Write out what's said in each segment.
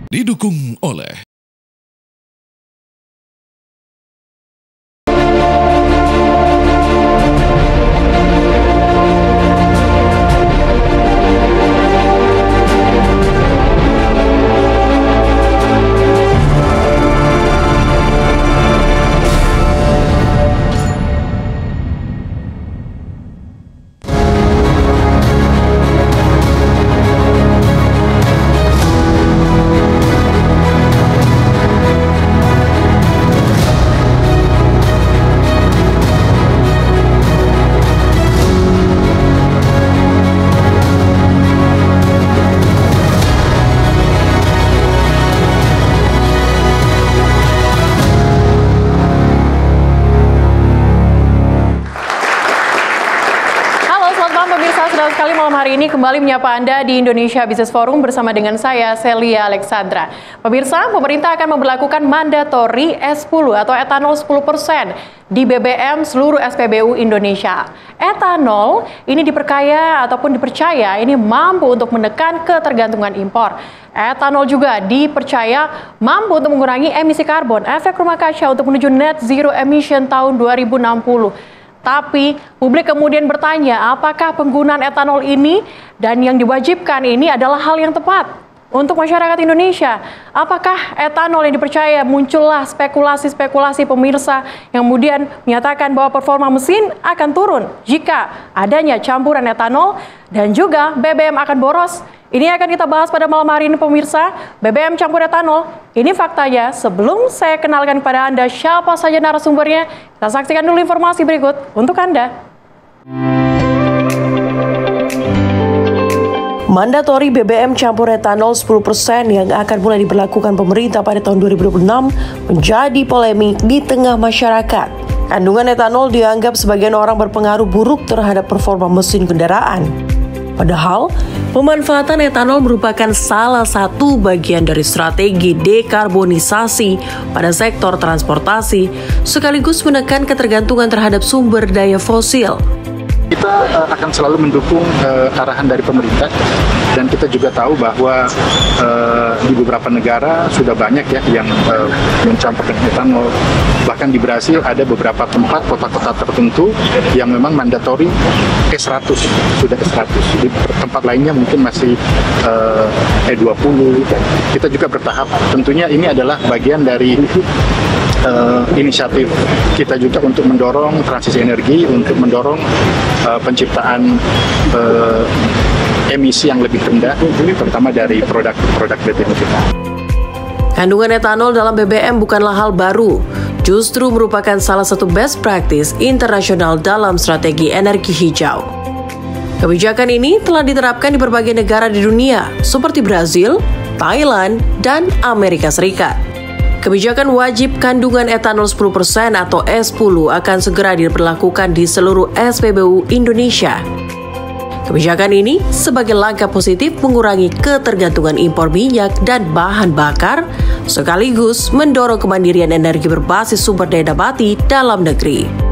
Didukung oleh sekali malam hari ini kembali menyapa Anda di Indonesia Business Forum bersama dengan saya, Celia Alexandra. Pemirsa, pemerintah akan memberlakukan mandatori S10 atau etanol 10% di BBM seluruh SPBU Indonesia. Etanol ini dipercaya ini mampu untuk menekan ketergantungan impor. Etanol juga dipercaya mampu untuk mengurangi emisi karbon, efek rumah kaca untuk menuju net zero emission tahun 2060. Tapi publik kemudian bertanya, apakah penggunaan etanol ini dan yang diwajibkan ini adalah hal yang tepat untuk masyarakat Indonesia? Apakah etanol yang dipercaya? Muncullah spekulasi-spekulasi pemirsa yang kemudian menyatakan bahwa performa mesin akan turun jika adanya campuran etanol dan juga BBM akan boros. Ini akan kita bahas pada malam hari ini pemirsa, BBM campur etanol. Ini faktanya. Sebelum saya kenalkan kepada Anda siapa saja narasumbernya, kita saksikan dulu informasi berikut untuk Anda. Mandatori BBM campur etanol 10% yang akan mulai diberlakukan pemerintah pada tahun 2026 menjadi polemik di tengah masyarakat. Kandungan etanol dianggap sebagian orang berpengaruh buruk terhadap performa mesin kendaraan. Padahal, pemanfaatan etanol merupakan salah satu bagian dari strategi dekarbonisasi pada sektor transportasi, sekaligus menekan ketergantungan terhadap sumber daya fosil. Kita akan selalu mendukung arahan dari pemerintah, dan kita juga tahu bahwa di beberapa negara sudah banyak ya yang mencampurkan etanol. Bahkan di Brasil ada beberapa tempat, kota-kota tertentu yang memang mandatori E100, sudah E100. Di tempat lainnya mungkin masih E20. Kita juga bertahap. Tentunya ini adalah bagian dari inisiatif kita juga untuk mendorong transisi energi, untuk mendorong penciptaan emisi yang lebih rendah, terutama dari produk-produk BBM kita. Kandungan etanol dalam BBM bukanlah hal baru, justru merupakan salah satu best practice internasional dalam strategi energi hijau. Kebijakan ini telah diterapkan di berbagai negara di dunia, seperti Brazil, Thailand, dan Amerika Serikat. Kebijakan wajib kandungan etanol 10% atau S10 akan segera diberlakukan di seluruh SPBU Indonesia. Kebijakan ini sebagai langkah positif mengurangi ketergantungan impor minyak dan bahan bakar, sekaligus mendorong kemandirian energi berbasis sumber daya nabati dalam negeri.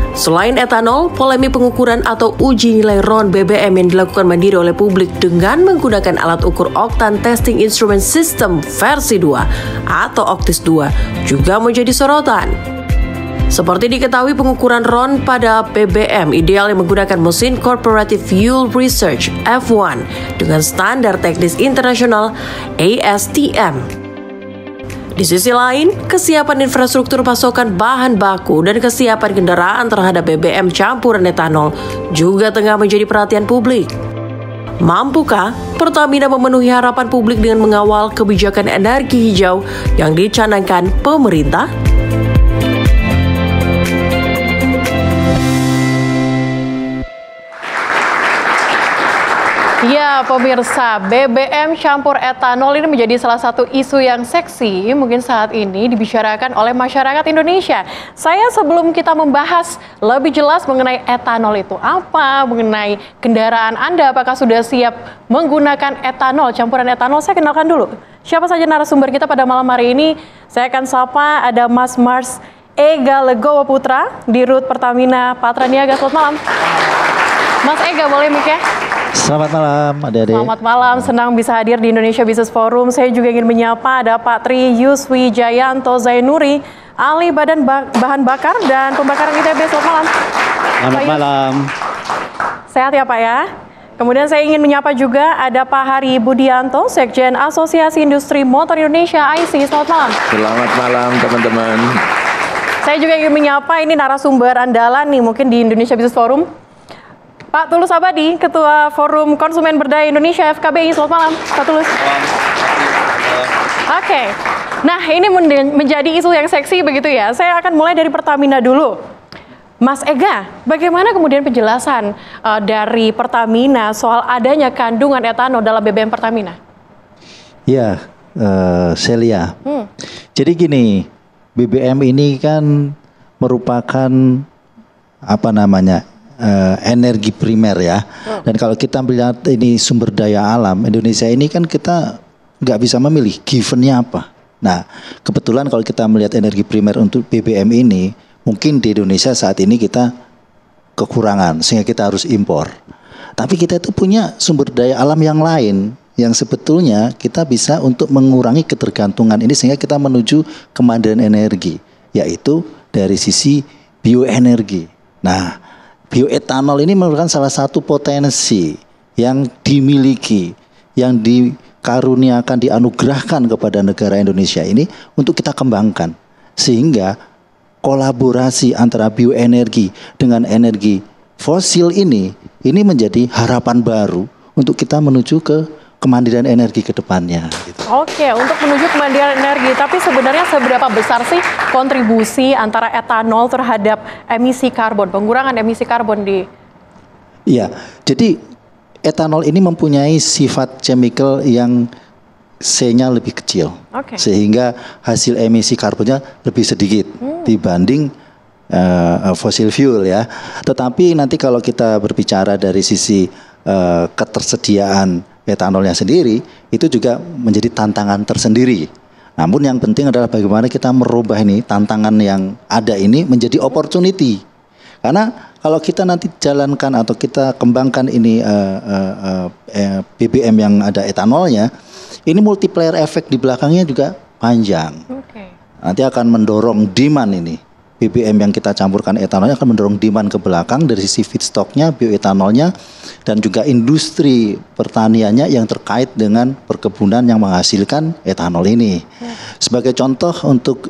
Selain etanol, polemik pengukuran atau uji nilai RON BBM yang dilakukan mandiri oleh publik dengan menggunakan alat ukur Octane Testing Instrument System versi 2 atau OCTIS 2 juga menjadi sorotan. Seperti diketahui, pengukuran RON pada BBM ideal yang menggunakan mesin Cooperative Fuel Research F1 dengan standar teknis internasional ASTM. Di sisi lain, kesiapan infrastruktur pasokan bahan baku dan kesiapan kendaraan terhadap BBM campuran etanol juga tengah menjadi perhatian publik. Mampukah Pertamina memenuhi harapan publik dengan mengawal kebijakan energi hijau yang dicanangkan pemerintah? Ya, pemirsa, BBM campur etanol ini menjadi salah satu isu yang seksi mungkin saat ini dibicarakan oleh masyarakat Indonesia. Sebelum kita membahas lebih jelas mengenai etanol itu apa, mengenai kendaraan Anda apakah sudah siap menggunakan etanol, campuran etanol, saya kenalkan dulu. Siapa saja narasumber kita pada malam hari ini? Saya akan sapa, ada Mas Mars Ega Legowo Putra, Dirut Pertamina Patra Niaga. Selamat malam. Mas Ega, boleh mic ya? Selamat malam, adik-adik. Selamat malam, senang bisa hadir di Indonesia Business Forum. Saya juga ingin menyapa ada Pak Tri Yuswi Jayanto Zainuri, ahli bahan bakar dan pembakaran ITB. Selamat malam. Selamat malam. Sehat ya Pak ya? Kemudian saya ingin menyapa juga ada Pak Hari Budianto, Sekjen Asosiasi Industri Motor Indonesia (AISI). Selamat malam. Selamat malam teman-teman. Saya juga ingin menyapa ini narasumber andalan nih mungkin di Indonesia Business Forum. Pak Tulus Abadi, Ketua Forum Konsumen Berdaya Indonesia (FKBI). Selamat malam, Pak Tulus. Oke. Nah, ini menjadi isu yang seksi begitu ya. Saya akan mulai dari Pertamina dulu. Mas Ega, bagaimana kemudian penjelasan dari Pertamina soal adanya kandungan etanol dalam BBM Pertamina? Ya, Celia. Jadi gini, BBM ini kan merupakan energi primer ya. Dan kalau kita melihat ini sumber daya alam Indonesia ini kan kita nggak bisa memilih givennya apa. Nah, kebetulan kalau kita melihat energi primer untuk BBM ini, mungkin di Indonesia saat ini kita kekurangan sehingga kita harus impor. Tapi kita itu punya sumber daya alam yang lain yang sebetulnya kita bisa untuk mengurangi ketergantungan ini sehingga kita menuju kemandirian energi, yaitu dari sisi bioenergi. Nah, bioetanol ini merupakan salah satu potensi yang dimiliki, yang dikaruniakan, dianugerahkan kepada negara Indonesia ini untuk kita kembangkan. Sehingga kolaborasi antara bioenergi dengan energi fosil ini menjadi harapan baru untuk kita menuju ke kemandirian energi ke depannya. Gitu. Oke, untuk menuju kemandirian energi, tapi sebenarnya seberapa besar sih kontribusi antara etanol terhadap emisi karbon, pengurangan emisi karbon di? Iya, jadi etanol ini mempunyai sifat chemical yang C-nya lebih kecil, sehingga hasil emisi karbonnya lebih sedikit dibanding fosil fuel ya. Tetapi nanti kalau kita berbicara dari sisi ketersediaan etanolnya sendiri, itu juga menjadi tantangan tersendiri. Namun yang penting adalah bagaimana kita merubah ini tantangan yang ada ini menjadi opportunity. Karena kalau kita nanti jalankan atau kita kembangkan ini BBM yang ada etanolnya, ini multiplier efek di belakangnya juga panjang. Nanti akan mendorong demand ini. BBM yang kita campurkan etanolnya akan mendorong demand ke belakang dari sisi feedstocknya, bioetanolnya, dan juga industri pertaniannya yang terkait dengan perkebunan yang menghasilkan etanol ini. Sebagai contoh untuk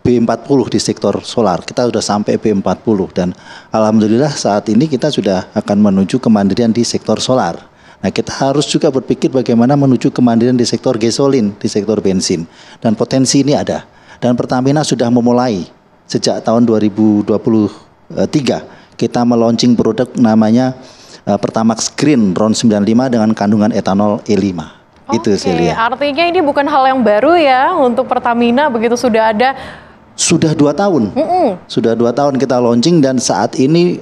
B40 di sektor solar, kita sudah sampai B40 dan alhamdulillah saat ini kita sudah akan menuju kemandirian di sektor solar. Nah, kita harus juga berpikir bagaimana menuju kemandirian di sektor gasolin, di sektor bensin. Dan potensi ini ada. Dan Pertamina sudah memulai sejak tahun 2023 kita meluncing produk namanya Pertamax Green RON 95 dengan kandungan etanol E5. Itu Celia. Artinya ini bukan hal yang baru ya untuk Pertamina, begitu sudah ada. Sudah 2 tahun. Sudah 2 tahun kita launching dan saat ini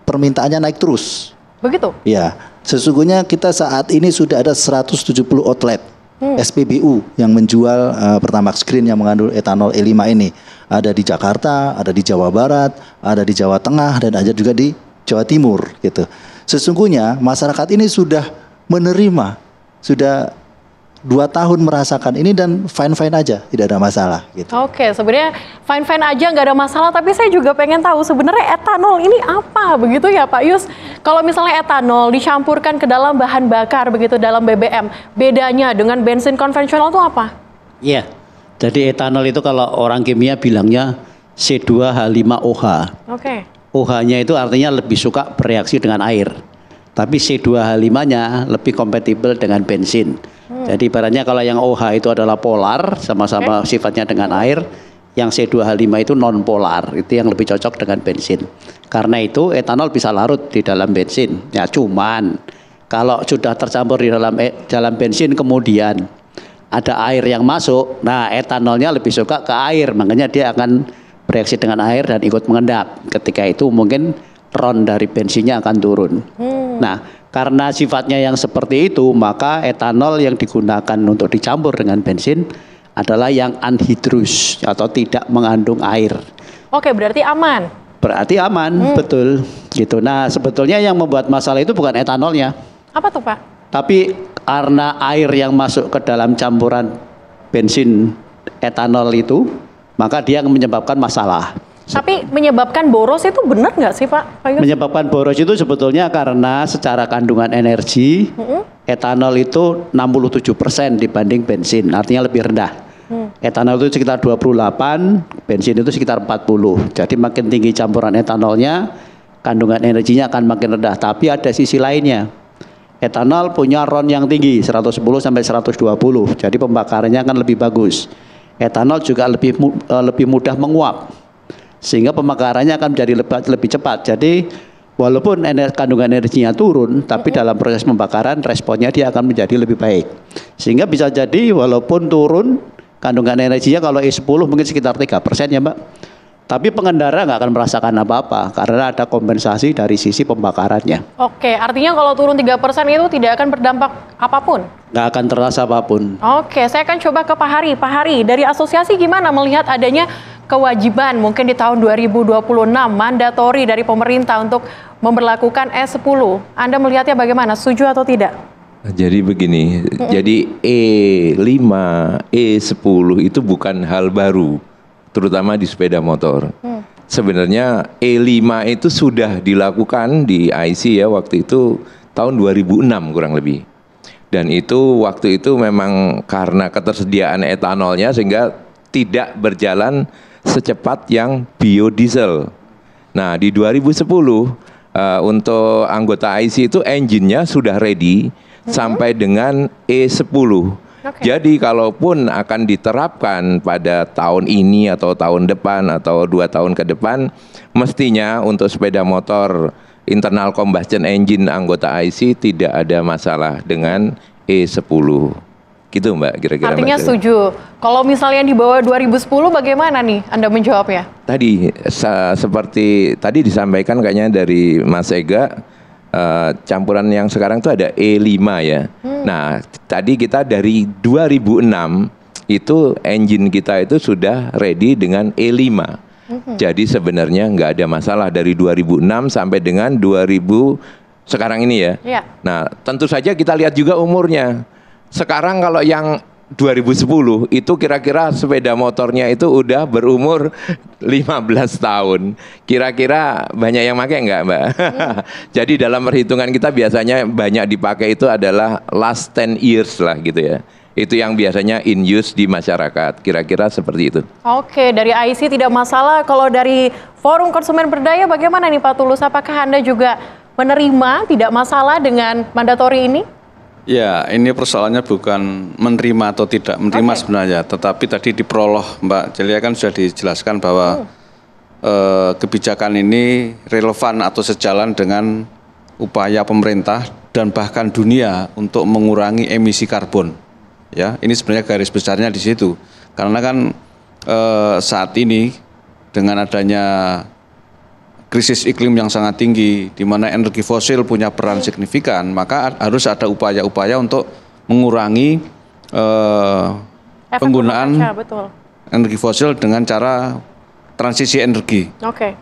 permintaannya naik terus. Begitu? Ya, sesungguhnya kita saat ini sudah ada 170 outlet SPBU yang menjual Pertamax Green yang mengandung etanol E5 ini. Ada di Jakarta, ada di Jawa Barat, ada di Jawa Tengah, dan ada juga di Jawa Timur gitu. Sesungguhnya masyarakat ini sudah menerima, sudah 2 tahun merasakan ini dan fine-fine aja, tidak ada masalah gitu. Oke, sebenarnya fine-fine aja nggak ada masalah, tapi saya juga pengen tahu sebenarnya etanol ini apa begitu ya Pak Yus? Kalau misalnya etanol dicampurkan ke dalam bahan bakar begitu dalam BBM, bedanya dengan bensin konvensional itu apa? Iya, jadi etanol itu kalau orang kimia bilangnya C2H5OH. OH-nya itu artinya lebih suka bereaksi dengan air. Tapi C2H5-nya lebih kompatibel dengan bensin. Jadi ibaratnya kalau yang OH itu adalah polar, sama-sama sifatnya dengan air, yang C2H5 itu non polar, itu yang lebih cocok dengan bensin. Karena itu etanol bisa larut di dalam bensin. Ya cuman kalau sudah tercampur di dalam bensin kemudian ada air yang masuk, nah etanolnya lebih suka ke air, makanya dia akan bereaksi dengan air dan ikut mengendap. Ketika itu mungkin RON dari bensinnya akan turun. Nah, karena sifatnya yang seperti itu, maka etanol yang digunakan untuk dicampur dengan bensin adalah yang anhidrous atau tidak mengandung air. Oke, berarti aman. Berarti aman, betul. Gitu. Nah, sebetulnya yang membuat masalah itu bukan etanolnya, Apa tuh Pak? Tapi karena air yang masuk ke dalam campuran bensin etanol itu, maka dia menyebabkan masalah. Tapi menyebabkan boros itu benar nggak sih Pak? Menyebabkan boros itu sebetulnya karena secara kandungan energi, etanol itu 67% dibanding bensin, artinya lebih rendah. Etanol itu sekitar 28, bensin itu sekitar 40. Jadi makin tinggi campuran etanolnya, kandungan energinya akan makin rendah. Tapi ada sisi lainnya. Etanol punya RON yang tinggi, 110 sampai 120. Jadi pembakarannya akan lebih bagus. Etanol juga lebih mudah menguap. Sehingga pembakarannya akan menjadi lebih cepat. Jadi walaupun kandungan energinya turun, tapi dalam proses pembakaran responnya dia akan menjadi lebih baik. Sehingga bisa jadi walaupun turun kandungan energinya kalau E10 mungkin sekitar 3% ya Mbak. Tapi pengendara nggak akan merasakan apa-apa karena ada kompensasi dari sisi pembakarannya. Oke, artinya kalau turun 3% itu tidak akan berdampak apapun? Nggak akan terasa apapun. Oke, saya akan coba ke Pak Hari. Pak Hari, dari asosiasi gimana melihat adanya kewajiban mungkin di tahun 2026 mandatori dari pemerintah untuk memberlakukan E10? Anda melihatnya bagaimana? Setuju atau tidak? Jadi begini, jadi E5, E10 itu bukan hal baru, terutama di sepeda motor. Sebenarnya E5 itu sudah dilakukan di IC ya waktu itu tahun 2006 kurang lebih. Dan itu waktu itu memang karena ketersediaan etanolnya sehingga tidak berjalan secepat yang biodiesel. Nah di 2010 untuk anggota IC itu engine-nya sudah ready sampai dengan E10. Jadi kalaupun akan diterapkan pada tahun ini atau tahun depan atau 2 tahun ke depan, mestinya untuk sepeda motor internal combustion engine anggota IC tidak ada masalah dengan E10. Gitu Mbak, kira-kira. Artinya Mbak, setuju. Kalau misalnya di bawah 2010 bagaimana nih Anda menjawabnya? Tadi seperti tadi disampaikan kayaknya dari Mas Ega, campuran yang sekarang itu ada E5 ya. Nah, tadi kita dari 2006 itu engine kita itu sudah ready dengan E5. Jadi sebenarnya nggak ada masalah dari 2006 sampai dengan 2000 sekarang ini ya. Nah, tentu saja kita lihat juga umurnya. Sekarang kalau yang 2010 itu kira-kira sepeda motornya itu udah berumur 15 tahun. Kira-kira banyak yang pakai enggak Mbak? Jadi dalam perhitungan kita biasanya banyak dipakai itu adalah last 10 years lah gitu ya. Itu yang biasanya in use di masyarakat. Kira-kira seperti itu. Oke, dari IC tidak masalah. Kalau dari Forum Konsumen Berdaya bagaimana nih Pak Tulus? Apakah Anda juga menerima tidak masalah dengan mandatori ini? Ya, ini persoalannya bukan menerima atau tidak menerima sebenarnya, tetapi tadi di prolog Mbak Celia kan sudah dijelaskan bahwa kebijakan ini relevan atau sejalan dengan upaya pemerintah dan bahkan dunia untuk mengurangi emisi karbon. Ya, ini sebenarnya garis besarnya di situ. Karena kan saat ini dengan adanya krisis iklim yang sangat tinggi, di mana energi fosil punya peran signifikan, maka harus ada upaya-upaya untuk mengurangi penggunaan energi fosil dengan cara transisi energi.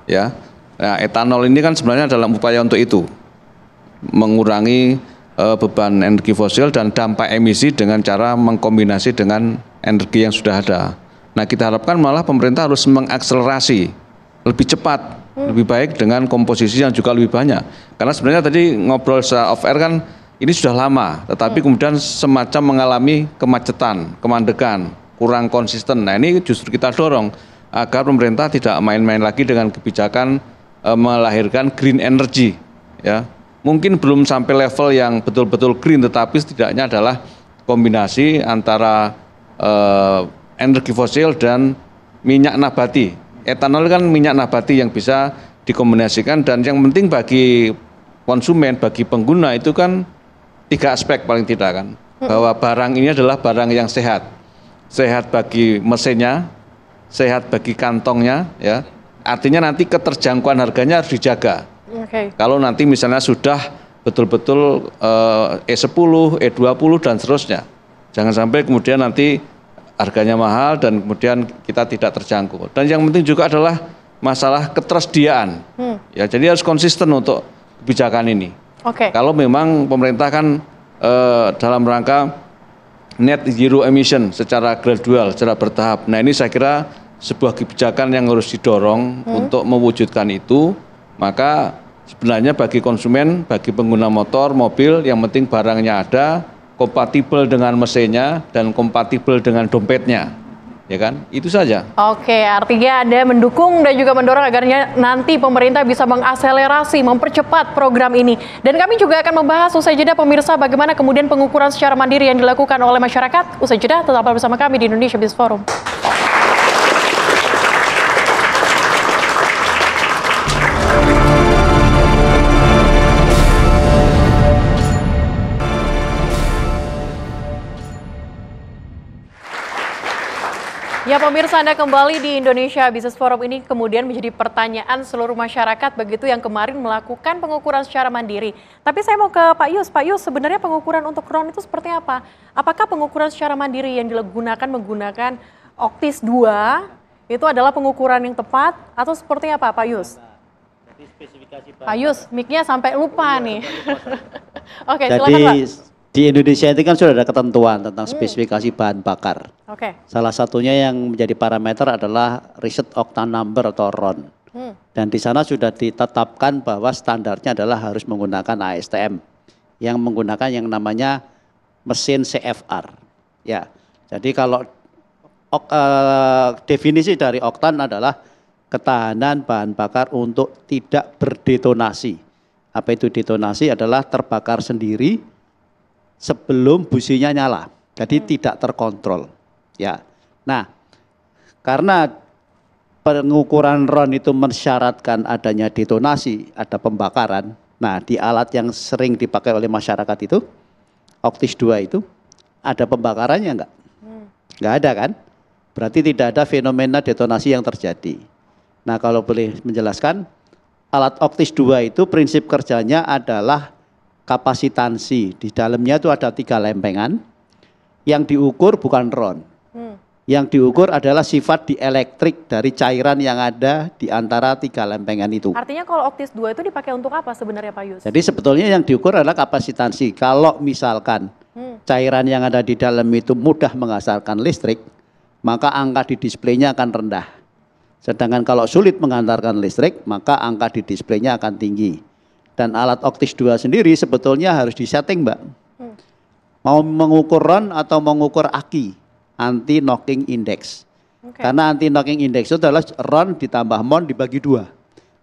Ya, nah, etanol ini kan sebenarnya dalam upaya untuk itu, mengurangi beban energi fosil dan dampak emisi dengan cara mengkombinasi dengan energi yang sudah ada. Nah, kita harapkan malah pemerintah harus mengakselerasi lebih cepat, lebih baik dengan komposisi yang juga lebih banyak. Karena sebenarnya tadi ngobrol secara off air kan ini sudah lama, tetapi kemudian semacam mengalami kemacetan, kemandekan, kurang konsisten. Nah ini justru kita dorong agar pemerintah tidak main-main lagi dengan kebijakan melahirkan green energy. Ya, mungkin belum sampai level yang betul-betul green, tetapi setidaknya adalah kombinasi antara energi fosil dan minyak nabati. Etanol kan minyak nabati yang bisa dikombinasikan, dan yang penting bagi konsumen, bagi pengguna itu kan 3 aspek paling tidak kan. Bahwa barang ini adalah barang yang sehat. Sehat bagi mesinnya, sehat bagi kantongnya ya. Artinya nanti keterjangkauan harganya harus dijaga. Kalau nanti misalnya sudah betul-betul E10, E20 dan seterusnya. Jangan sampai kemudian nanti harganya mahal dan kemudian kita tidak terjangkau. Dan yang penting juga adalah masalah ketersediaan. Ya, jadi harus konsisten untuk kebijakan ini. Kalau memang pemerintah kan dalam rangka net zero emission secara gradual, secara bertahap. Nah ini saya kira sebuah kebijakan yang harus didorong untuk mewujudkan itu. Maka sebenarnya bagi konsumen, bagi pengguna motor, mobil, yang penting barangnya ada, kompatibel dengan mesinnya, dan kompatibel dengan dompetnya. Ya kan, itu saja. Oke, artinya Anda mendukung dan juga mendorong agar nanti pemerintah bisa mengakselerasi, mempercepat program ini. Dan kami juga akan membahas usai jeda pemirsa bagaimana kemudian pengukuran secara mandiri yang dilakukan oleh masyarakat. Usai jeda, tetaplah bersama kami di Indonesia Business Forum. Ya pemirsa, Anda kembali di Indonesia Business Forum. Ini kemudian menjadi pertanyaan seluruh masyarakat begitu yang kemarin melakukan pengukuran secara mandiri. Tapi saya mau ke Pak Yus. Pak Yus, sebenarnya pengukuran untuk RON itu seperti apa? Apakah pengukuran secara mandiri yang digunakan menggunakan Octis 2 itu adalah pengukuran yang tepat atau seperti apa Pak Yus? Pak Yus, mic-nya sampai lupa nih. Oke, silakan Pak. Di Indonesia itu kan sudah ada ketentuan tentang spesifikasi bahan bakar. Salah satunya yang menjadi parameter adalah Reset Octane Number atau RON. Dan di sana sudah ditetapkan bahwa standarnya adalah harus menggunakan ASTM yang menggunakan yang namanya mesin CFR. Ya, jadi kalau definisi dari oktan adalah ketahanan bahan bakar untuk tidak berdetonasi. Apa itu detonasi? Adalah terbakar sendiri sebelum businya nyala, jadi tidak terkontrol. Ya, nah karena pengukuran RON itu mensyaratkan adanya detonasi, ada pembakaran. Nah di alat yang sering dipakai oleh masyarakat itu, Octis 2 itu, ada pembakarannya enggak? Enggak ada kan? Berarti tidak ada fenomena detonasi yang terjadi. Nah kalau boleh menjelaskan, alat Octis 2 itu prinsip kerjanya adalah kapasitansi. Di dalamnya itu ada 3 lempengan, yang diukur bukan RON. Yang diukur adalah sifat dielektrik dari cairan yang ada di antara 3 lempengan itu. Artinya kalau Octis 2 itu dipakai untuk apa sebenarnya Pak Yus? Jadi sebetulnya yang diukur adalah kapasitansi. Kalau misalkan cairan yang ada di dalam itu mudah menghasilkan listrik, maka angka di displaynya akan rendah. Sedangkan kalau sulit mengantarkan listrik, maka angka di displaynya akan tinggi. Dan alat Octis 2 sendiri sebetulnya harus disetting Mbak. Mau mengukur RON atau mengukur AKI, anti knocking index. Karena anti knocking index itu adalah RON ditambah MON dibagi 2.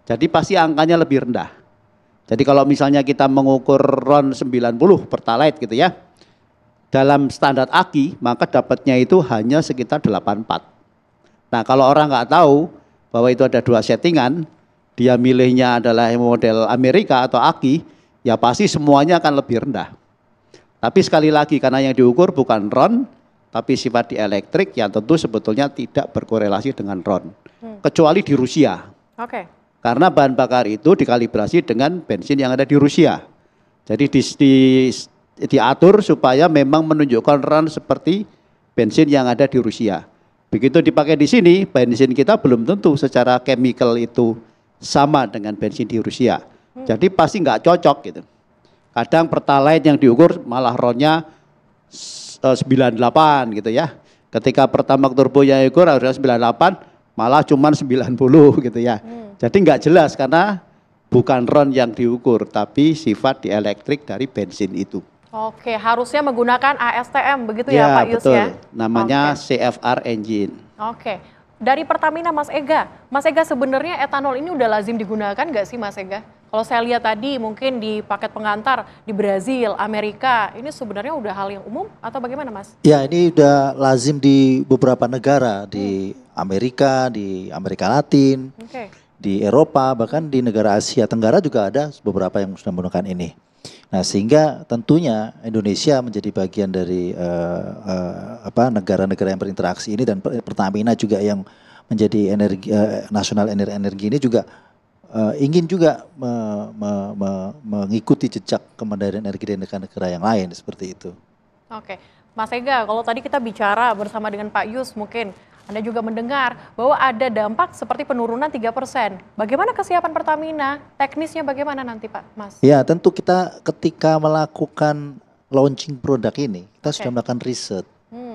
Jadi pasti angkanya lebih rendah. Jadi kalau misalnya kita mengukur RON 90 pertalite gitu ya, dalam standar AKI maka dapatnya itu hanya sekitar 84. Nah kalau orang nggak tahu bahwa itu ada 2 settingan, dia milihnya adalah model Amerika atau AKI, ya pasti semuanya akan lebih rendah. Tapi sekali lagi karena yang diukur bukan RON, tapi sifat dielektrik yang tentu sebetulnya tidak berkorelasi dengan RON. Kecuali di Rusia. Karena bahan bakar itu dikalibrasi dengan bensin yang ada di Rusia. Jadi diatur supaya memang menunjukkan RON seperti bensin yang ada di Rusia. Begitu dipakai di sini, bensin kita belum tentu secara chemical itu sama dengan bensin di Rusia. Jadi pasti nggak cocok gitu. Kadang pertalite yang diukur malah RON-nya 98 gitu ya. Ketika Pertamax turbo yang diukur harusnya 98, malah cuma 90 gitu ya. Jadi nggak jelas karena bukan RON yang diukur, tapi sifat dielektrik dari bensin itu. Oke, harusnya menggunakan ASTM begitu ya Pak Yus betul. Ya? Namanya CFR engine. Oke. Dari Pertamina Mas Ega sebenarnya etanol ini udah lazim digunakan nggak sih Mas Ega? Kalau saya lihat tadi mungkin di paket pengantar di Brazil, Amerika, ini sebenarnya udah hal yang umum atau bagaimana Mas? Ya ini udah lazim di beberapa negara, di Amerika, di Amerika Latin, di Eropa, bahkan di negara Asia Tenggara juga ada beberapa yang sudah menggunakan ini. Nah sehingga tentunya Indonesia menjadi bagian dari negara-negara yang berinteraksi ini, dan Pertamina juga yang menjadi nasional energi ini juga ingin juga mengikuti jejak kemandirian energi dari negara-negara yang lain seperti itu. Oke, Mas Ega, kalau tadi kita bicara bersama dengan Pak Yus mungkin Anda juga mendengar bahwa ada dampak seperti penurunan 3%. Bagaimana kesiapan Pertamina? Teknisnya bagaimana nanti Pak, Mas? Ya, tentu kita ketika melakukan launching produk ini, kita sudah melakukan riset,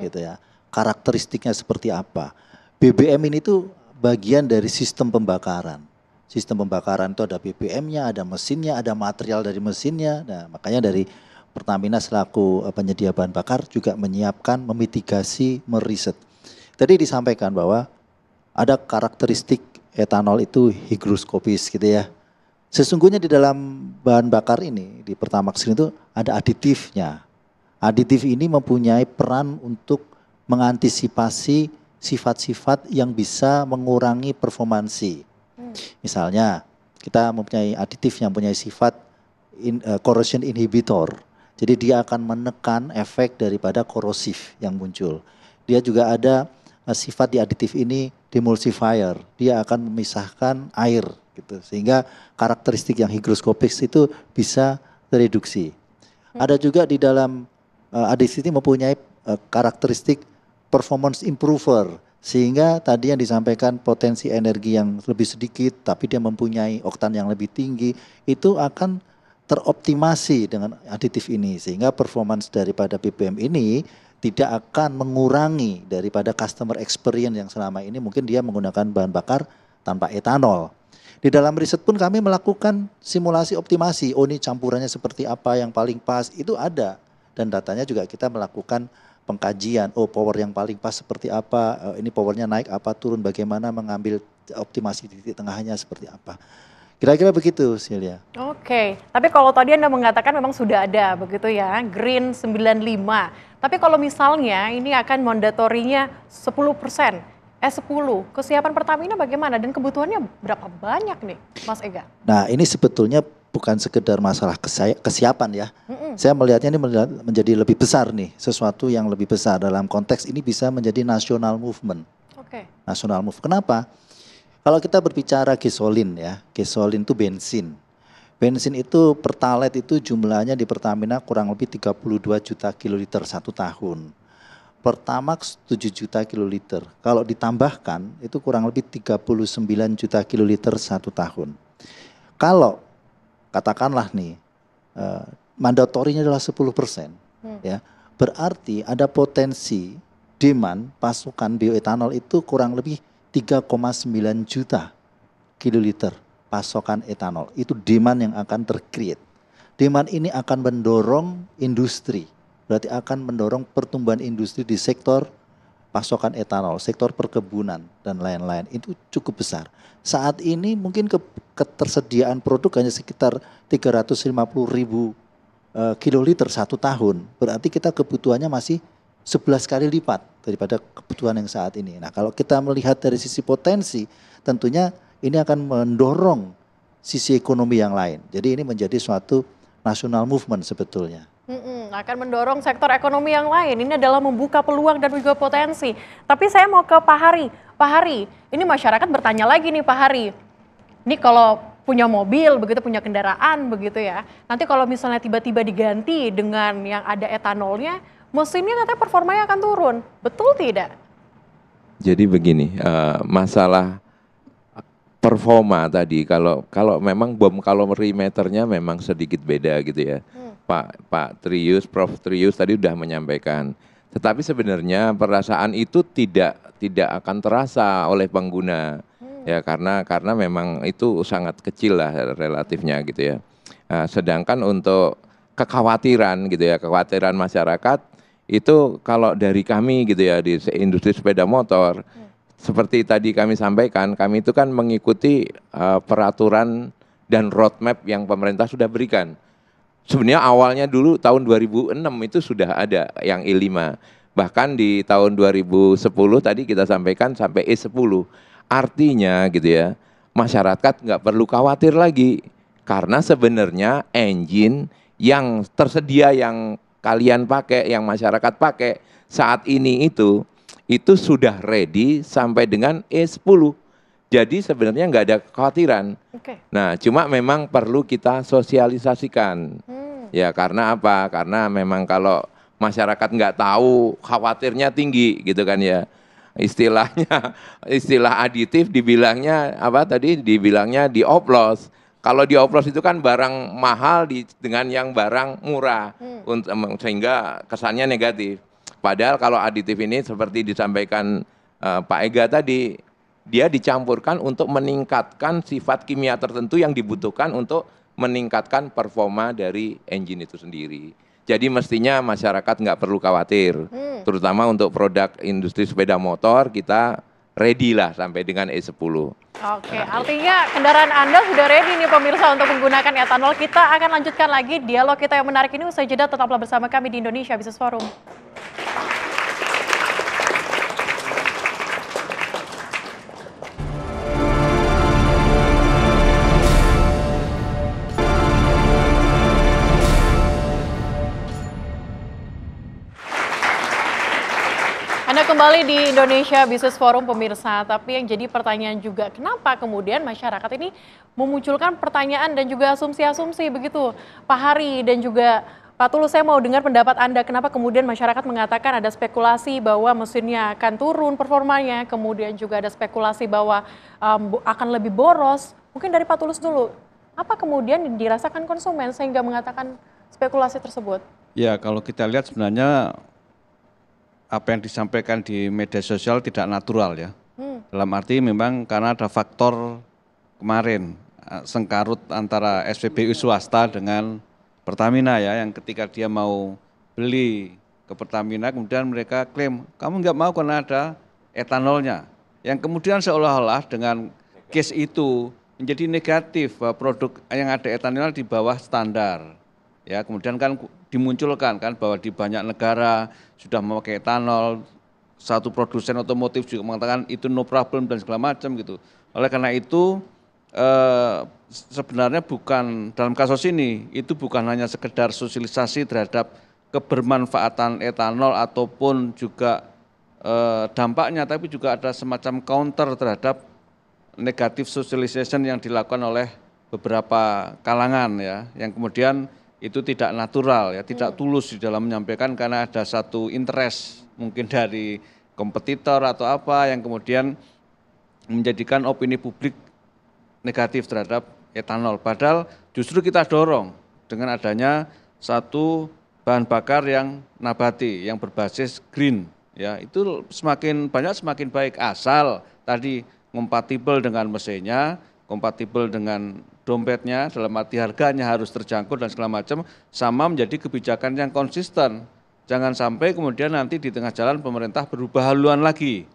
gitu ya. Karakteristiknya seperti apa. BBM ini tuh bagian dari sistem pembakaran. Sistem pembakaran itu ada BBM-nya, ada mesinnya, ada material dari mesinnya. Nah, makanya dari Pertamina selaku penyedia bahan bakar juga menyiapkan, memitigasi, meriset. Tadi disampaikan bahwa ada karakteristik etanol itu higroskopis gitu ya. Sesungguhnya di dalam bahan bakar ini, di Pertamax itu ada aditifnya. Aditif ini mempunyai peran untuk mengantisipasi sifat-sifat yang bisa mengurangi performansi. Misalnya kita mempunyai aditif yang mempunyai sifat corrosion inhibitor. Jadi dia akan menekan efek daripada korosif yang muncul. Dia juga ada sifat di aditif ini demulsifier. Dia akan memisahkan air gitu. Sehingga karakteristik yang higroskopis itu bisa tereduksi. Ada juga di dalam aditif ini mempunyai karakteristik performance improver. Sehingga tadi yang disampaikan potensi energi yang lebih sedikit tapi dia mempunyai oktan yang lebih tinggi itu akan teroptimasi dengan aditif ini sehingga performance daripada BBM ini tidak akan mengurangi daripada customer experience yang selama ini mungkin dia menggunakan bahan bakar tanpa etanol. Di dalam riset pun kami melakukan simulasi optimasi, oh ini campurannya seperti apa yang paling pas, itu ada dan datanya juga kita melakukan pengkajian, oh power yang paling pas seperti apa, ini powernya naik apa turun, bagaimana mengambil optimasi di titik tengahnya seperti apa. Kira-kira begitu, Celia. Oke, tapi kalau tadi Anda mengatakan memang sudah ada begitu ya, Green 95. Tapi kalau misalnya ini akan mandatorinya 10%, S10, kesiapan Pertamina bagaimana dan kebutuhannya berapa banyak nih, Mas Ega? Nah ini sebetulnya bukan sekedar masalah kesiapan ya. Saya melihatnya ini menjadi lebih besar nih, sesuatu yang lebih besar dalam konteks ini bisa menjadi national movement. National move. Kenapa? Kalau kita berbicara gasolin ya, gasolin itu bensin. Bensin itu pertalite itu jumlahnya di Pertamina kurang lebih 32 juta kiloliter satu tahun. Pertamax 7 juta kiloliter. Kalau ditambahkan itu kurang lebih 39 juta kiloliter satu tahun. Kalau katakanlah nih mandatorinya adalah 10%, ya berarti ada potensi demand pasokan bioetanol itu kurang lebih 3,9 juta kiloliter pasokan etanol. Itu demand yang akan tercreate. Demand ini akan mendorong industri, berarti akan mendorong pertumbuhan industri di sektor pasokan etanol, sektor perkebunan dan lain-lain. Itu cukup besar. Saat ini mungkin ketersediaan produk hanya sekitar 350.000 kiloliter satu tahun. Berarti kita kebutuhannya masih 11 kali lipat daripada kebutuhan yang saat ini. Nah kalau kita melihat dari sisi potensi, tentunya ini akan mendorong sisi ekonomi yang lain. Jadi ini menjadi suatu national movement sebetulnya. Akan mendorong sektor ekonomi yang lain. Ini adalah membuka peluang dan juga potensi. Tapi saya mau ke Pak Hari. Pak Hari, ini masyarakat bertanya lagi nih Pak Hari. Ini kalau punya mobil, begitu punya kendaraan, begitu ya. Nanti kalau misalnya tiba-tiba diganti dengan yang ada etanolnya, mesinnya katanya performanya akan turun. Betul tidak? Jadi begini, masalah performa tadi, kalau memang bom kalorimeternya memang sedikit beda gitu ya. Pak Trius, Prof Trius tadi sudah menyampaikan. Tetapi sebenarnya perasaan itu tidak akan terasa oleh pengguna. Ya karena memang itu sangat kecil lah relatifnya gitu ya. Sedangkan untuk kekhawatiran gitu ya, kekhawatiran masyarakat itu kalau dari kami gitu ya di industri sepeda motor, seperti tadi kami sampaikan, kami itu kan mengikuti peraturan dan roadmap yang pemerintah sudah berikan. Sebenarnya awalnya dulu tahun 2006 itu sudah ada yang E5. Bahkan di tahun 2010 tadi kita sampaikan sampai E10. Artinya gitu ya, masyarakat nggak perlu khawatir lagi. Karena sebenarnya engine yang tersedia yang kalian pakai, yang masyarakat pakai saat ini itu sudah ready sampai dengan E10. Jadi sebenarnya nggak ada kekhawatiran. Nah, cuma memang perlu kita sosialisasikan. Ya karena apa? Karena memang kalau masyarakat nggak tahu, khawatirnya tinggi gitu kan ya. istilah aditif dibilangnya apa tadi? Dibilangnya dioplos. Kalau dioplos itu kan barang mahal dengan yang barang murah, sehingga kesannya negatif. Padahal kalau aditif ini seperti disampaikan Pak Ega tadi, dia dicampurkan untuk meningkatkan sifat kimia tertentu yang dibutuhkan untuk meningkatkan performa dari engine itu sendiri. Jadi mestinya masyarakat nggak perlu khawatir, terutama untuk produk industri sepeda motor kita ready lah sampai dengan E10. Oke, artinya kendaraan Anda sudah ready nih pemirsa untuk menggunakan etanol. Kita akan lanjutkan lagi dialog kita yang menarik ini usai jeda, tetaplah bersama kami di Indonesia Business Forum. Anda kembali di Indonesia Business Forum pemirsa, tapi yang jadi pertanyaan juga, kenapa kemudian masyarakat ini memunculkan pertanyaan dan juga asumsi-asumsi begitu? Pak Hari dan juga Pak Tulus, saya mau dengar pendapat Anda, kenapa kemudian masyarakat mengatakan ada spekulasi bahwa mesinnya akan turun performanya, kemudian juga ada spekulasi bahwa akan lebih boros. Mungkin dari Pak Tulus dulu, apa kemudian dirasakan konsumen sehingga mengatakan spekulasi tersebut? Ya, kalau kita lihat sebenarnya apa yang disampaikan di media sosial tidak natural ya. Dalam arti memang karena ada faktor kemarin sengkarut antara SPBU swasta dengan Pertamina ya, yang ketika dia mau beli ke Pertamina kemudian mereka klaim kamu nggak mau karena ada etanolnya. Yang kemudian seolah-olah dengan case itu menjadi negatif bahwa produk yang ada etanol di bawah standar. Ya, kemudian kan dimunculkan kan bahwa di banyak negara sudah memakai etanol, satu produsen otomotif juga mengatakan itu no problem dan segala macam gitu. Oleh karena itu sebenarnya bukan dalam kasus ini itu bukan hanya sekedar sosialisasi terhadap kebermanfaatan etanol ataupun juga dampaknya, tapi juga ada semacam counter terhadap negatif socialization yang dilakukan oleh beberapa kalangan ya, yang kemudian itu tidak natural ya, tidak tulus di dalam menyampaikan karena ada satu interest mungkin dari kompetitor atau apa yang kemudian menjadikan opini publik negatif terhadap etanol. Padahal justru kita dorong dengan adanya satu bahan bakar yang nabati, yang berbasis green ya, itu semakin banyak semakin baik asal tadi kompatibel dengan mesinnya, kompatibel dengan dompetnya, dalam arti harganya harus terjangkau dan segala macam, sama menjadi kebijakan yang konsisten. Jangan sampai kemudian nanti di tengah jalan pemerintah berubah haluan lagi.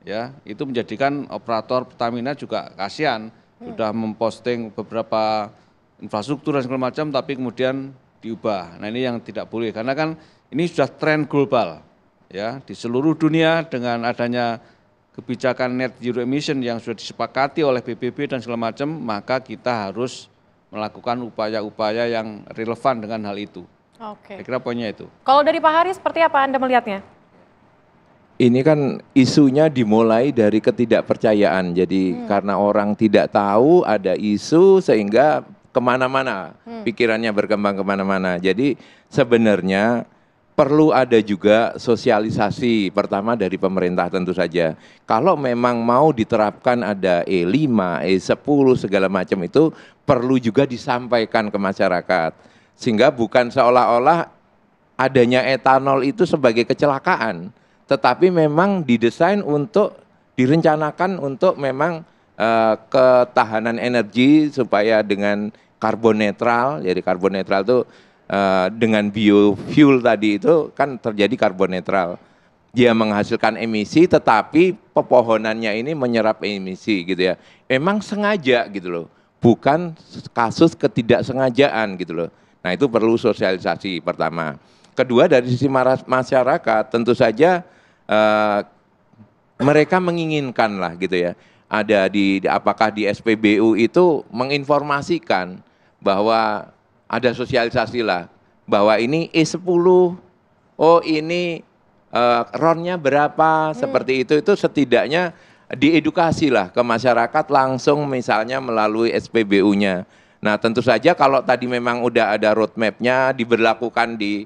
Ya, itu menjadikan operator Pertamina juga kasihan, sudah memposting beberapa infrastruktur dan segala macam tapi kemudian diubah. Nah, ini yang tidak boleh karena kan ini sudah tren global. Ya, di seluruh dunia dengan adanya kebijakan net zero emission yang sudah disepakati oleh PBB dan segala macam, maka kita harus melakukan upaya-upaya yang relevan dengan hal itu. Oke. Saya kira poinnya itu. Kalau dari Pak Hari seperti apa Anda melihatnya? Ini kan isunya dimulai dari ketidakpercayaan. Jadi karena orang tidak tahu ada isu sehingga kemana-mana, pikirannya berkembang kemana-mana. Jadi sebenarnya perlu ada juga sosialisasi, pertama dari pemerintah tentu saja. Kalau memang mau diterapkan ada E5, E10 segala macam itu perlu juga disampaikan ke masyarakat. Sehingga bukan seolah-olah adanya etanol itu sebagai kecelakaan, tetapi memang didesain untuk direncanakan untuk memang ketahanan energi supaya dengan karbon netral, jadi karbon netral itu dengan biofuel tadi itu kan terjadi karbon netral. Dia menghasilkan emisi tetapi pepohonannya ini menyerap emisi gitu ya. Memang sengaja gitu loh. Bukan kasus ketidaksengajaan gitu loh. Nah, itu perlu sosialisasi pertama. Kedua dari sisi masyarakat tentu saja mereka menginginkan lah gitu ya. Ada apakah di SPBU itu menginformasikan bahwa ada sosialisasi lah, bahwa ini E10, oh ini RON-nya berapa, seperti itu setidaknya diedukasi lah ke masyarakat langsung misalnya melalui SPBU-nya. Nah tentu saja kalau tadi memang udah ada roadmap-nya diberlakukan di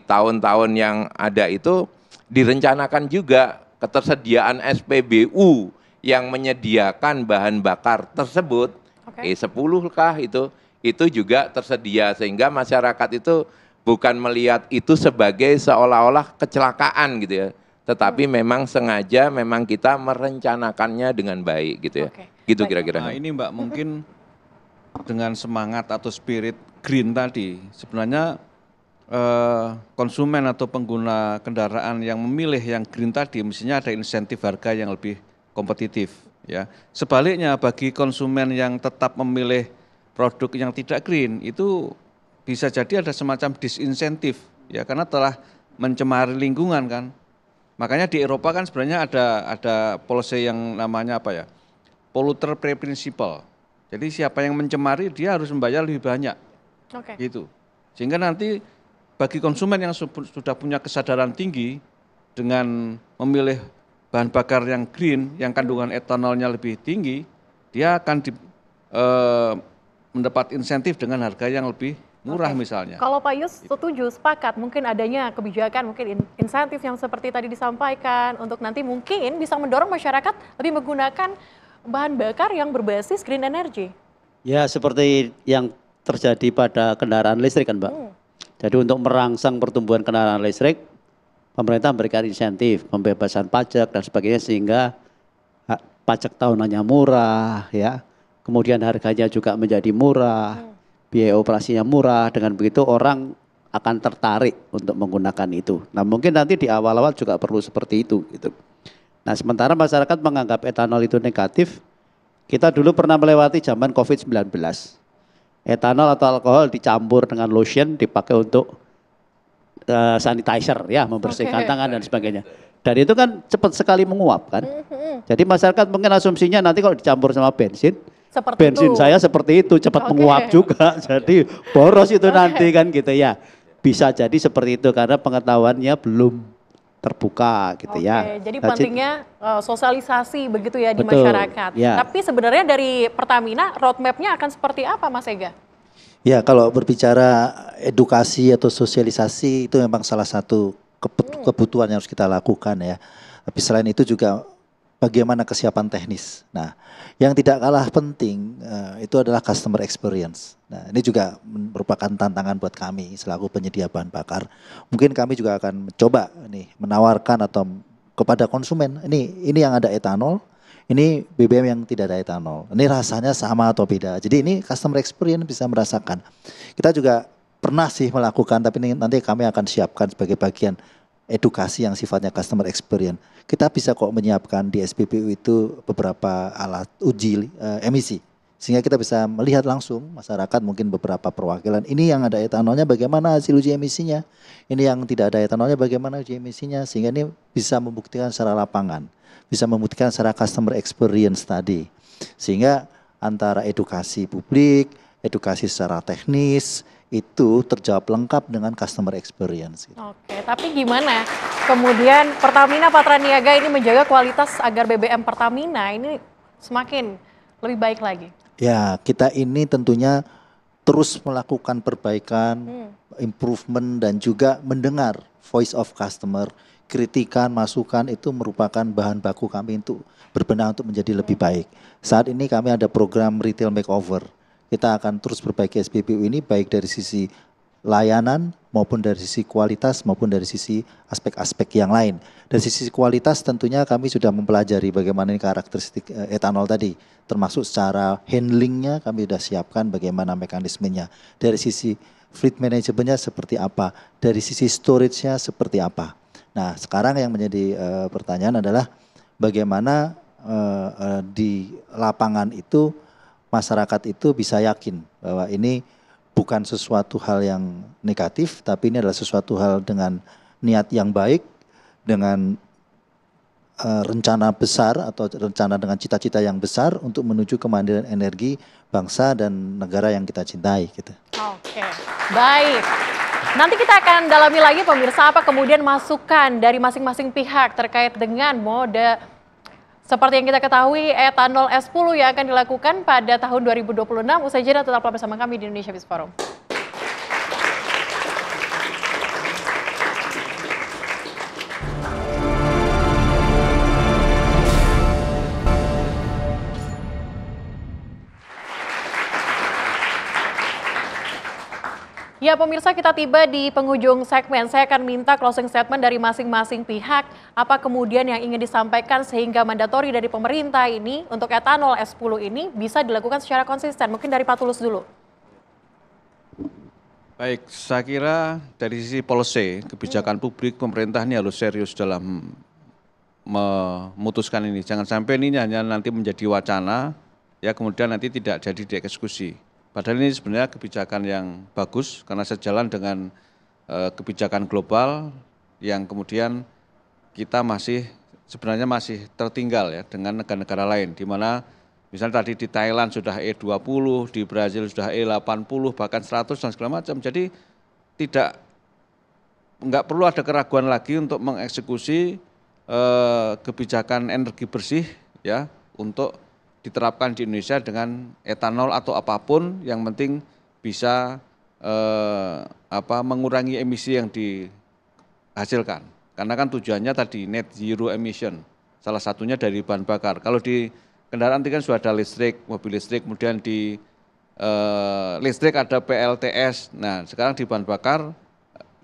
tahun-tahun yang ada itu, direncanakan juga ketersediaan SPBU yang menyediakan bahan bakar tersebut, E10 kah itu juga tersedia, sehingga masyarakat itu bukan melihat itu sebagai seolah-olah kecelakaan gitu ya, tetapi memang sengaja memang kita merencanakannya dengan baik gitu ya. Gitu kira-kira. Nah, ini Mbak, mungkin dengan semangat atau spirit green tadi, sebenarnya konsumen atau pengguna kendaraan yang memilih yang green tadi mestinya ada insentif harga yang lebih kompetitif ya. Sebaliknya bagi konsumen yang tetap memilih produk yang tidak green itu bisa jadi ada semacam disinsentif ya, karena telah mencemari lingkungan kan. Makanya di Eropa kan sebenarnya ada policy yang namanya apa ya? Polluter pay principle. Jadi siapa yang mencemari dia harus membayar lebih banyak. Gitu. Sehingga nanti bagi konsumen yang sudah punya kesadaran tinggi dengan memilih bahan bakar yang green, yang kandungan etanolnya lebih tinggi, dia akan mendapat insentif dengan harga yang lebih murah misalnya. Kalau Pak Yus setuju, sepakat mungkin adanya kebijakan, mungkin insentif yang seperti tadi disampaikan untuk nanti mungkin bisa mendorong masyarakat lebih menggunakan bahan bakar yang berbasis green energy. Ya seperti yang terjadi pada kendaraan listrik kan Mbak. Jadi untuk merangsang pertumbuhan kendaraan listrik, pemerintah memberikan insentif, pembebasan pajak dan sebagainya sehingga pajak tahunannya murah ya. Kemudian harganya juga menjadi murah, biaya operasinya murah, dengan begitu orang akan tertarik untuk menggunakan itu. Nah mungkin nanti di awal-awal juga perlu seperti itu gitu. Nah sementara masyarakat menganggap etanol itu negatif, kita dulu pernah melewati zaman COVID-19. Etanol atau alkohol dicampur dengan lotion dipakai untuk sanitizer ya, membersihkan tangan dan sebagainya. Dan itu kan cepat sekali menguap kan. Jadi masyarakat mungkin asumsinya nanti kalau dicampur sama bensin saya seperti itu cepat menguap juga. Jadi boros itu nanti kan gitu ya. Bisa jadi seperti itu karena pengetahuannya belum terbuka gitu ya. Jadi pentingnya sosialisasi begitu ya di masyarakat. Ya. Tapi sebenarnya dari Pertamina roadmap-nya akan seperti apa Mas Ega? Ya kalau berbicara edukasi atau sosialisasi itu memang salah satu kebutuhan yang harus kita lakukan ya. Tapi selain itu juga bagaimana kesiapan teknis. Nah yang tidak kalah penting itu adalah customer experience. Nah ini juga merupakan tantangan buat kami selaku penyedia bahan bakar. Mungkin kami juga akan mencoba nih menawarkan atau kepada konsumen ini yang ada etanol, ini BBM yang tidak ada etanol. Ini rasanya sama atau beda. Jadi ini customer experience bisa merasakan. Kita juga pernah sih melakukan, tapi nanti kami akan siapkan sebagai bagian edukasi yang sifatnya customer experience. Kita bisa kok menyiapkan di SPBU itu beberapa alat uji emisi. Sehingga kita bisa melihat langsung masyarakat mungkin beberapa perwakilan. Ini yang ada etanolnya bagaimana hasil uji emisinya. Ini yang tidak ada etanolnya bagaimana uji emisinya. Sehingga ini bisa membuktikan secara lapangan. Bisa membuktikan secara customer experience tadi. Sehingga antara edukasi publik, edukasi secara teknis, itu terjawab lengkap dengan customer experience. Tapi gimana kemudian Pertamina Patraniaga ini menjaga kualitas agar BBM Pertamina ini semakin lebih baik lagi? Ya, kita ini tentunya terus melakukan perbaikan, improvement dan juga mendengar voice of customer, kritikan, masukan itu merupakan bahan baku kami untuk berbenah untuk menjadi lebih baik. Saat ini kami ada program retail makeover. Kita akan terus perbaiki SPBU ini baik dari sisi layanan maupun dari sisi kualitas maupun dari sisi aspek-aspek yang lain. Dari sisi kualitas tentunya kami sudah mempelajari bagaimana ini karakteristik etanol tadi, termasuk secara handlingnya kami sudah siapkan bagaimana mekanismenya. Dari sisi fleet manajemennya seperti apa, dari sisi storage-nya seperti apa. Nah sekarang yang menjadi pertanyaan adalah bagaimana di lapangan itu masyarakat itu bisa yakin bahwa ini bukan sesuatu hal yang negatif, tapi ini adalah sesuatu hal dengan niat yang baik, dengan rencana besar atau rencana dengan cita-cita yang besar untuk menuju kemandirian energi bangsa dan negara yang kita cintai. Gitu. Baik. Nanti kita akan dalami lagi pemirsa apa kemudian masukan dari masing-masing pihak terkait dengan mode seperti yang kita ketahui, etanol S10 yang akan dilakukan pada tahun 2026. Usai jeda tetaplah bersama kami di Indonesia Business Forum. Ya pemirsa, kita tiba di penghujung segmen. Saya akan minta closing statement dari masing-masing pihak. Apa kemudian yang ingin disampaikan sehingga mandatori dari pemerintah ini untuk etanol S10 ini bisa dilakukan secara konsisten. Mungkin dari Pak Tulus dulu. Baik, saya kira dari sisi policy, kebijakan publik, pemerintah ini harus serius dalam memutuskan ini. Jangan sampai ini hanya nanti menjadi wacana, ya kemudian nanti tidak jadi dieksekusi. Padahal ini sebenarnya kebijakan yang bagus karena sejalan dengan kebijakan global yang kemudian kita sebenarnya masih tertinggal ya dengan negara-negara lain, di mana misalnya tadi di Thailand sudah E20, di Brazil sudah E80, bahkan 100 dan segala macam. Jadi nggak perlu ada keraguan lagi untuk mengeksekusi kebijakan energi bersih ya untuk diterapkan di Indonesia dengan etanol atau apapun, yang penting bisa mengurangi emisi yang dihasilkan. Karena kan tujuannya tadi net zero emission, salah satunya dari bahan bakar. Kalau di kendaraan kan sudah ada listrik, mobil listrik, kemudian di listrik ada PLTS. Nah sekarang di bahan bakar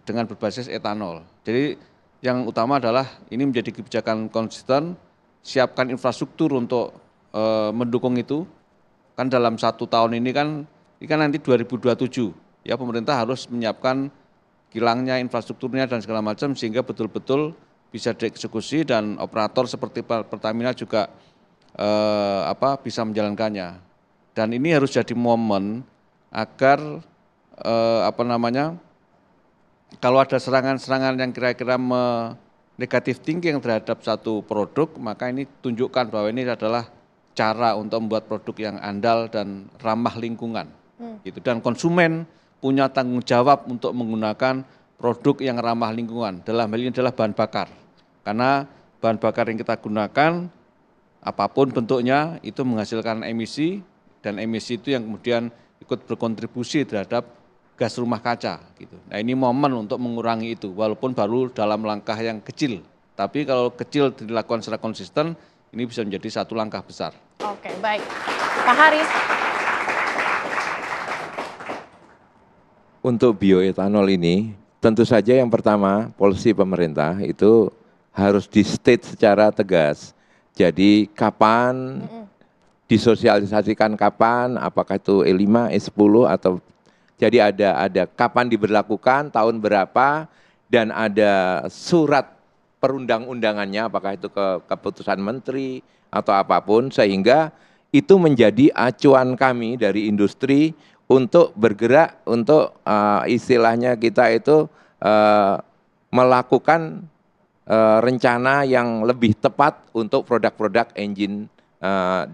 dengan berbasis etanol. Jadi yang utama adalah ini menjadi kebijakan konsisten, siapkan infrastruktur untuk mendukung itu. Kan dalam 1 tahun ini kan nanti 2027 ya pemerintah harus menyiapkan kilangnya, infrastrukturnya dan segala macam sehingga betul-betul bisa dieksekusi dan operator seperti Pertamina juga bisa menjalankannya. Dan ini harus jadi momen agar kalau ada serangan-serangan yang kira-kira negatif thinking terhadap satu produk, maka ini tunjukkan bahwa ini adalah cara untuk membuat produk yang andal dan ramah lingkungan. Gitu. Dan konsumen punya tanggung jawab untuk menggunakan produk yang ramah lingkungan. Dalam hal ini adalah bahan bakar. Karena bahan bakar yang kita gunakan, apapun bentuknya, itu menghasilkan emisi, dan emisi itu yang kemudian ikut berkontribusi terhadap gas rumah kaca. Gitu. Nah ini momen untuk mengurangi itu, walaupun baru dalam langkah yang kecil. Tapi kalau kecil dilakukan secara konsisten, ini bisa menjadi satu langkah besar. Oke, baik. Pak Haris. Untuk bioetanol ini, tentu saja yang pertama, polisi pemerintah itu harus di-state secara tegas. Jadi kapan, disosialisasikan kapan, apakah itu E5, E10, atau jadi ada kapan diberlakukan, tahun berapa, dan ada surat perundang-undangannya, apakah itu keputusan menteri atau apapun, sehingga itu menjadi acuan kami dari industri untuk bergerak, untuk istilahnya kita itu melakukan rencana yang lebih tepat untuk produk-produk engine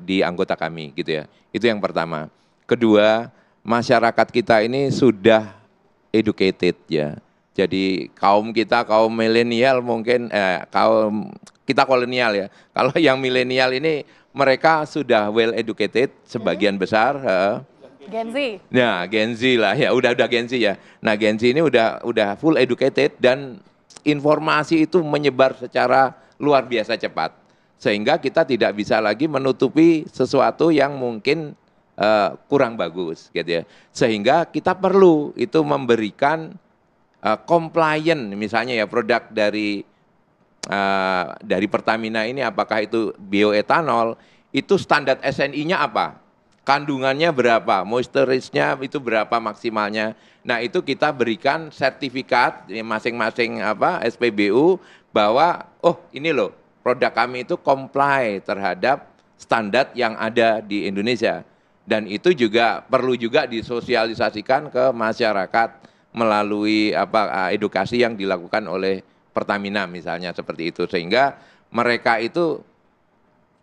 di anggota kami, gitu ya. Itu yang pertama. Kedua, masyarakat kita ini sudah educated ya. Jadi kaum kita, kaum milenial mungkin, kita kolonial ya. Kalau yang milenial ini mereka sudah well educated sebagian besar. Gen Z. Nah, Gen Z lah ya, udah Gen Z ya. Nah, Gen Z ini udah full educated dan informasi itu menyebar secara luar biasa cepat. Sehingga kita tidak bisa lagi menutupi sesuatu yang mungkin kurang bagus gitu ya. Sehingga kita perlu itu memberikan compliant, misalnya ya produk dari Pertamina ini, apakah itu bioetanol, itu standar SNI-nya apa, kandungannya berapa, moisture-nya itu berapa maksimalnya. Nah itu kita berikan sertifikat masing-masing SPBU bahwa oh ini loh produk kami itu comply terhadap standar yang ada di Indonesia, dan itu juga perlu juga disosialisasikan ke masyarakat melalui edukasi yang dilakukan oleh Pertamina misalnya seperti itu, sehingga mereka itu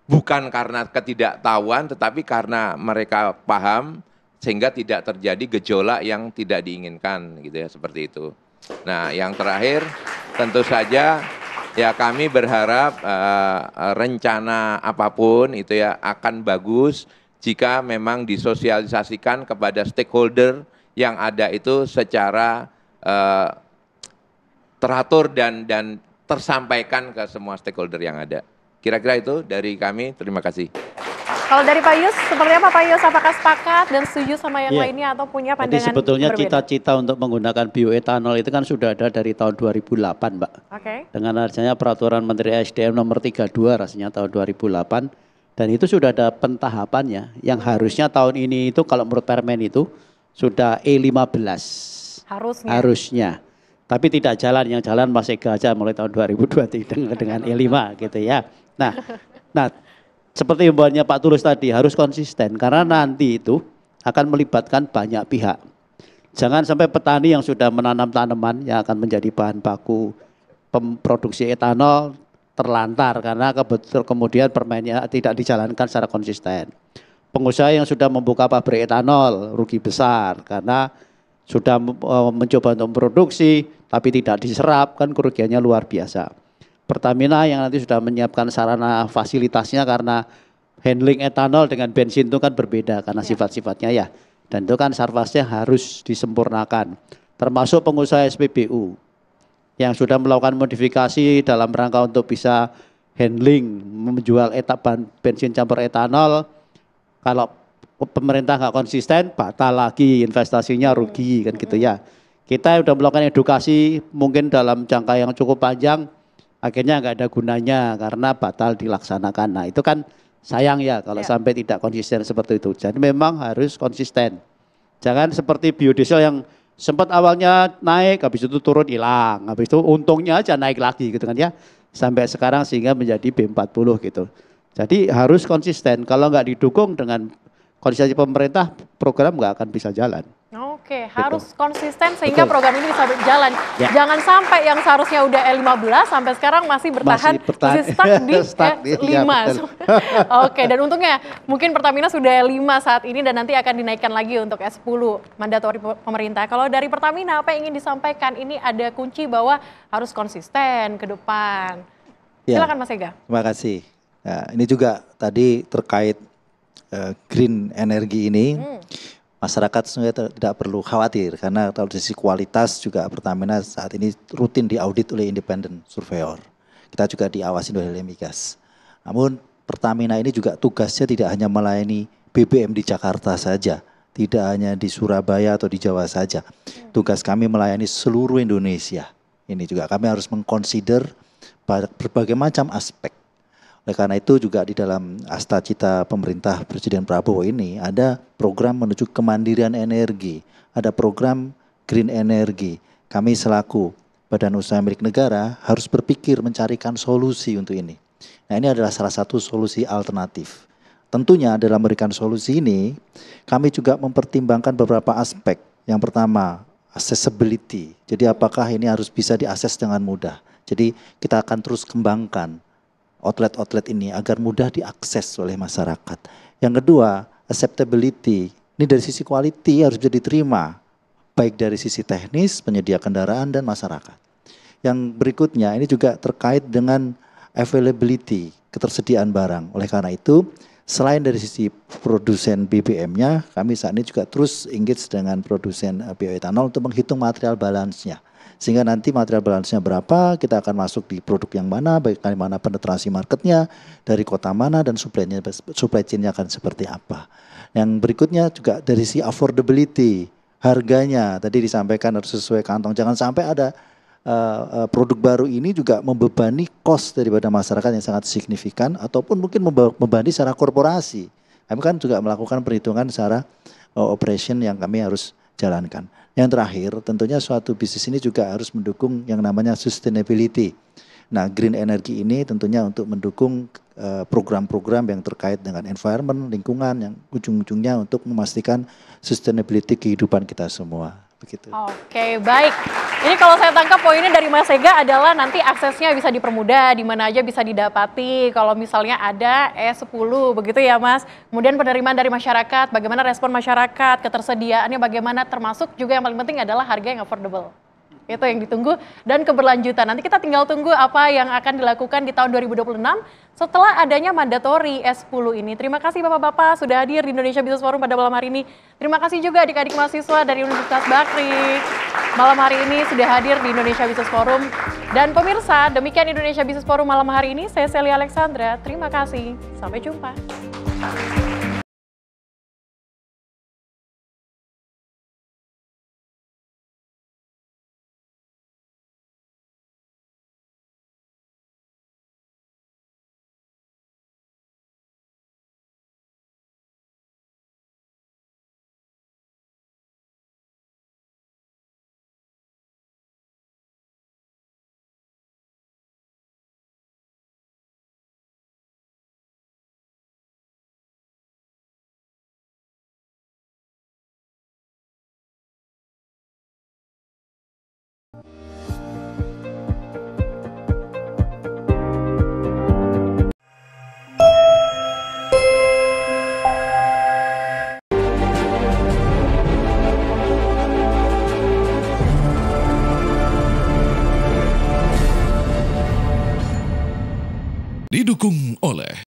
bukan karena ketidaktahuan tetapi karena mereka paham sehingga tidak terjadi gejolak yang tidak diinginkan gitu ya, seperti itu. Nah, yang terakhir tentu saja ya kami berharap rencana apapun itu ya akan bagus jika memang disosialisasikan kepada stakeholder yang ada itu secara teratur dan tersampaikan ke semua stakeholder yang ada. Kira-kira itu dari kami, terima kasih. Kalau dari Pak Yus, seperti apa Pak Yus? Apakah sepakat dan setuju sama yang lainnya atau punya pandangan Jadi sebetulnya berbeda? cita-cita untuk menggunakan bioetanol itu kan sudah ada dari tahun 2008, Mbak. Dengan adanya peraturan Menteri SDM nomor 32 rasanya tahun 2008, dan itu sudah ada pentahapannya yang harusnya tahun ini itu kalau menurut Permen itu sudah E15. Harusnya. Tapi tidak jalan, yang jalan Mas Ega aja mulai tahun 2023 dengan E5 gitu ya. Nah, seperti imbauannya Pak Tulus tadi harus konsisten karena nanti itu akan melibatkan banyak pihak. Jangan sampai petani yang sudah menanam tanaman yang akan menjadi bahan baku produksi etanol terlantar karena kemudian permennya tidak dijalankan secara konsisten. Pengusaha yang sudah membuka pabrik etanol rugi besar karena sudah mencoba untuk memproduksi tapi tidak diserap, kan kerugiannya luar biasa. Pertamina yang nanti sudah menyiapkan sarana fasilitasnya karena handling etanol dengan bensin itu kan berbeda karena sifat-sifatnya ya. Dan itu kan sarfasnya harus disempurnakan. Termasuk pengusaha SPBU yang sudah melakukan modifikasi dalam rangka untuk bisa handling menjual bensin campur etanol. Kalau pemerintah nggak konsisten, batal lagi investasinya, rugi kan gitu ya. Kita sudah melakukan edukasi mungkin dalam jangka yang cukup panjang, akhirnya nggak ada gunanya karena batal dilaksanakan. Nah itu kan sayang ya kalau sampai tidak konsisten seperti itu. Jadi memang harus konsisten. Jangan seperti biodiesel yang sempat awalnya naik, habis itu turun hilang, habis itu untungnya aja naik lagi gitu kan ya. Sampai sekarang sehingga menjadi B40 gitu. Jadi harus konsisten, kalau nggak didukung dengan konsistensi pemerintah, program nggak akan bisa jalan. Oke, harus konsisten sehingga program ini bisa berjalan. Jangan sampai yang seharusnya udah E15 sampai sekarang masih bertahan masih stuck di E5. Oke, dan untungnya mungkin Pertamina sudah E5 saat ini dan nanti akan dinaikkan lagi untuk E10 mandatori pemerintah. Kalau dari Pertamina apa yang ingin disampaikan? Ini ada kunci bahwa harus konsisten ke depan. Silakan Mas Ega. Terima kasih. Nah, ini juga tadi terkait green energy ini. Masyarakat sebenarnya tidak perlu khawatir karena kalau dari sisi kualitas juga Pertamina saat ini rutin diaudit oleh independent surveyor. Kita juga diawasi oleh Migas. Namun Pertamina ini juga tugasnya tidak hanya melayani BBM di Jakarta saja, tidak hanya di Surabaya atau di Jawa saja. Tugas kami melayani seluruh Indonesia. Ini juga kami harus mengconsider berbagai macam aspek. Oleh karena itu juga di dalam asta cita pemerintah Presiden Prabowo ini ada program menuju kemandirian energi, ada program green energy. Kami selaku badan usaha milik negara harus berpikir mencarikan solusi untuk ini. Nah ini adalah salah satu solusi alternatif. Tentunya dalam memberikan solusi ini kami juga mempertimbangkan beberapa aspek. Yang pertama accessibility, jadi apakah ini harus bisa diakses dengan mudah. Jadi kita akan terus kembangkan outlet-outlet ini agar mudah diakses oleh masyarakat. Yang kedua, acceptability. Ini dari sisi quality harus bisa diterima, baik dari sisi teknis, penyedia kendaraan dan masyarakat. Yang berikutnya ini juga terkait dengan availability, ketersediaan barang. Oleh karena itu, selain dari sisi produsen BBM-nya, kami saat ini juga terus engage dengan produsen bioetanol untuk menghitung material balance-nya. Sehingga nanti material balance-nya berapa, kita akan masuk di produk yang mana, bagaimana penetrasi marketnya, dari kota mana, dan supply chain-nya akan seperti apa. Yang berikutnya juga dari si affordability, harganya tadi disampaikan harus sesuai kantong. Jangan sampai ada produk baru ini juga membebani cost daripada masyarakat yang sangat signifikan, ataupun mungkin membebani secara korporasi. Kami kan juga melakukan perhitungan secara operation yang kami harus jalankan. Yang terakhir, tentunya suatu bisnis ini juga harus mendukung yang namanya sustainability. Nah, green energy ini tentunya untuk mendukung program-program yang terkait dengan environment, lingkungan, yang ujung-ujungnya untuk memastikan sustainability kehidupan kita semua. Begitu. Oke, baik. Ini kalau saya tangkap poinnya dari Mas Ega adalah nanti aksesnya bisa dipermudah, di mana aja bisa didapati. Kalau misalnya ada E10, begitu ya Mas. Kemudian penerimaan dari masyarakat, bagaimana respon masyarakat, ketersediaannya bagaimana, termasuk juga yang paling penting adalah harga yang affordable. Itu yang ditunggu dan keberlanjutan. Nanti kita tinggal tunggu apa yang akan dilakukan di tahun 2026 setelah adanya mandatori S10 ini. Terima kasih Bapak-Bapak sudah hadir di Indonesia Business Forum pada malam hari ini. Terima kasih juga adik-adik mahasiswa dari Universitas Bakri. Malam hari ini sudah hadir di Indonesia Business Forum. Dan pemirsa, demikian Indonesia Business Forum malam hari ini. Saya Celia Alexandra. Terima kasih. Sampai jumpa. oleh